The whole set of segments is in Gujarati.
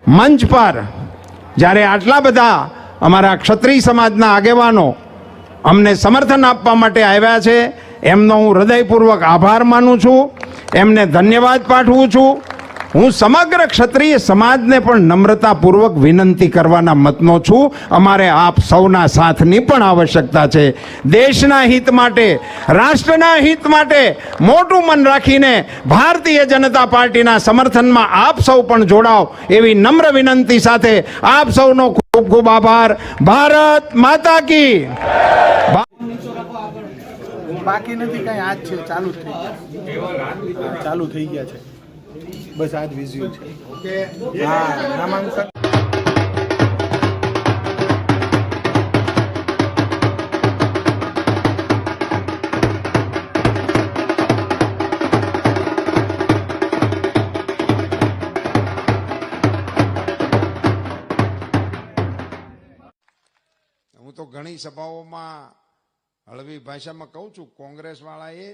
મંચ પર જ્યારે આટલા બધા અમારા ક્ષત્રિય સમાજના આગેવાનો અમને સમર્થન આપવા માટે આવ્યા છે, એમનો હું હૃદયપૂર્વક આભાર માનું છું, એમને ધન્યવાદ પાઠવું છું. હું સમગ્ર ક્ષત્રિય સમાજને પણ નમ્રતાપૂર્વક વિનંતી કરવાના મતનો છું. અમારે આપ સૌના સાથની પણ આવશ્યકતા છે. દેશના હિત માટે, રાષ્ટ્રના હિત માટે મોટું મન રાખીને ભારતીય જનતા પાર્ટીના સમર્થનમાં આપ સૌ પણ જોડાઓ એવી નમ્ર વિનંતી સાથે આપ સૌનો ખૂબ ખૂબ આભાર. ભારત માતા કી. બાકી નથી કઈ, આજ છે, ચાલુ થઈ ગયા છે. બસ આજ વિઝ્યુઅલ છે. હા, નામાંકન હું તો ઘણી સભાઓમાં હળવી ભાષામાં કહું છું, કોંગ્રેસ વાળાએ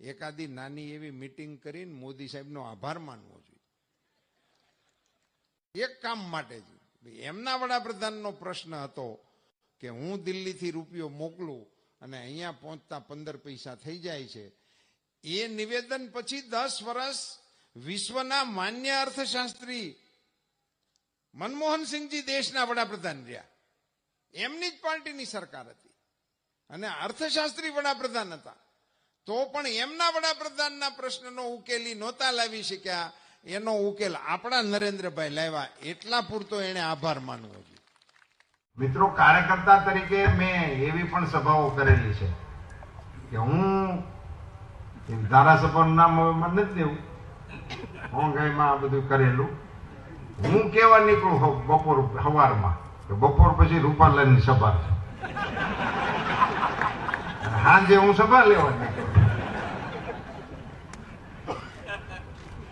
એકાદી નાની એવી મીટિંગ કરીને મોદી સાહેબનો આભાર માનવો જોઈએ. એક કામ માટે જ એમના વડાપ્રધાનનો પ્રશ્ન હતો કે હું દિલ્હીથી રૂપિયો મોકલું અને અહીંયા પહોંચતા 15 પૈસા થઈ જાય છે. એ નિવેદન પછી 10 વર્ષ વિશ્વના માન્ય અર્થશાસ્ત્રી મનમોહનસિંહજી દેશના વડાપ્રધાન રહ્યા. એમની જ પાર્ટીની સરકાર હતી અને અર્થશાસ્ત્રી વડાપ્રધાન હતા, તો પણ એમના વડાપ્રધાનના પ્રશ્નનો ઉકેલી નહોતા લાવી શક્યા. એનો ઉકેલ આપણા નરેન્દ્રભાઈ લાવ્યા. એટલા પૂરતો એને આભાર માનવો જોઈએ. મિત્રો, કાર્યકર્તા તરીકે મેં એવી પણ સભાઓ કરેલી છે કે હું ધારાસભાનું નામ હવે મને નથી દેવું, હોંગાઈમાં આ બધું કરેલું. હું કેવા નીકળું બપોર સવારમાં કે બપોર પછી રૂપાલાલની સભા છે, સાંજે હું સભા લેવા નીકળું.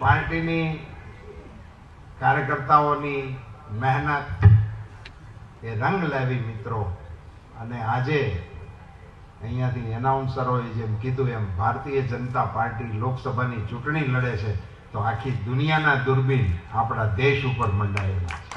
પાર્ટીની કાર્યકર્તાઓની મહેનત એ રંગ લાવી મિત્રો. અને આજે અહીંયાથી એનાઉન્સરોએ જેમ કીધું એમ ભારતીય જનતા પાર્ટી લોકસભાની ચૂંટણી લડે છે, તો આખી દુનિયાના દૂરબીન આપણા દેશ ઉપર મંડાયેલા છે.